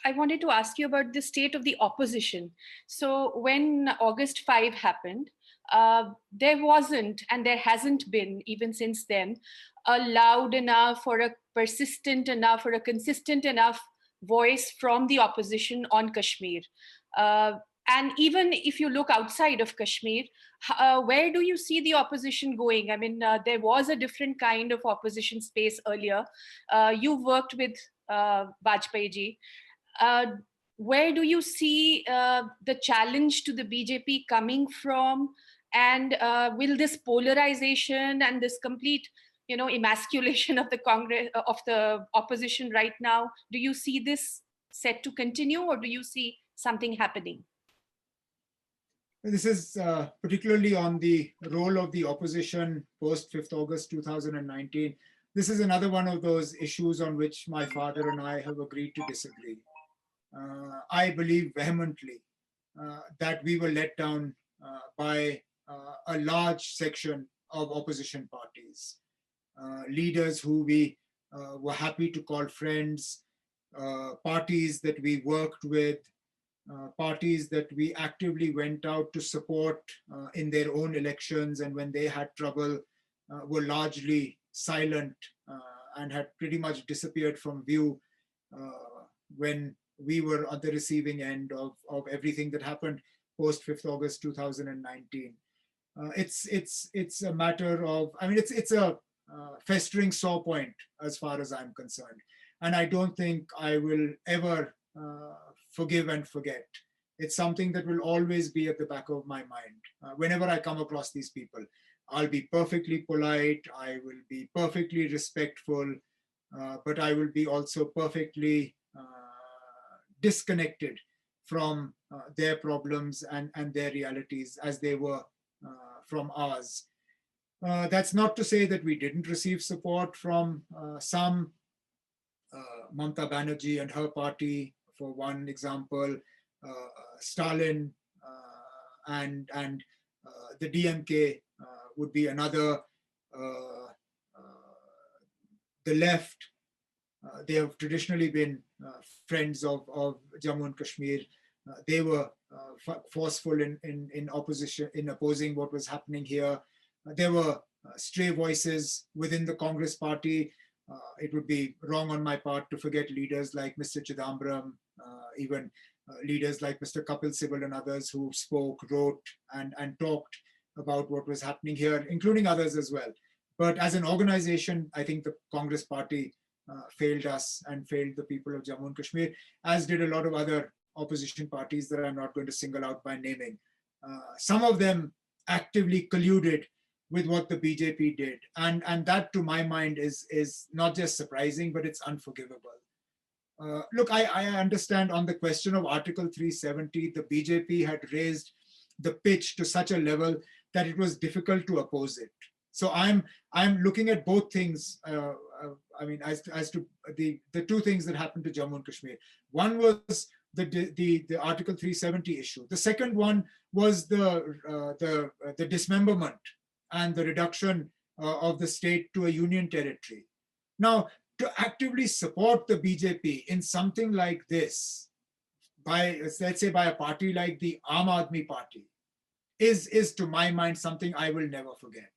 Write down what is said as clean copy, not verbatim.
I wanted to ask you about the state of the opposition. So when August 5 happened, there wasn't, and there hasn't been, even since then, a loud enough or a persistent enough or a consistent enough voice from the opposition on Kashmir. And even if you look outside of Kashmir, where do you see the opposition going? I mean, there was a different kind of opposition space earlier. You've worked with Vajpayee ji. Uh, where do you see the challenge to the BJP coming from? And will this polarization and this complete, emasculation of the Congress, of the opposition right now, do you see this set to continue, or do you see something happening? This is particularly on the role of the opposition post 5th August 2019. This is another one of those issues on which my father and I have agreed to disagree. I believe vehemently that we were let down by a large section of opposition parties, leaders who we were happy to call friends, parties that we worked with, parties that we actively went out to support in their own elections, and when they had trouble were largely silent and had pretty much disappeared from view when we were at the receiving end of everything that happened post 5th August 2019. It's a matter of, I mean, it's a festering sore point as far as I'm concerned. And I don't think I will ever forgive and forget. It's something that will always be at the back of my mind. Whenever I come across these people, I'll be perfectly polite, I will be perfectly respectful, but I will be also perfectly disconnected from their problems and their realities as they were from ours. That's not to say that we didn't receive support from some, Mamata Banerjee and her party, for one example, Stalin and the DMK would be another. The left, they have traditionally been friends of Jammu and Kashmir. They were forceful in opposition, in opposing what was happening here. There were stray voices within the Congress party. It would be wrong on my part to forget leaders like Mr. Chidambaram, even leaders like Mr. Kapil Sibal and others who spoke, wrote, and talked about what was happening here, including others as well. But as an organization, I think the Congress party failed us and failed the people of Jammu and Kashmir, as did a lot of other opposition parties that I'm not going to single out by naming. Some of them actively colluded with what the BJP did. And that, to my mind, is not just surprising, but it's unforgivable. Look, I understand on the question of Article 370, the BJP had raised the pitch to such a level that it was difficult to oppose it. So I'm looking at both things. I mean, as to the two things that happened to Jammu and Kashmir. One was the Article 370 issue. The second one was the dismemberment and the reduction of the state to a union territory. Now, to actively support the BJP in something like this, by, let's say, by a party like the Aam Aadmi Party, is to my mind something I will never forget.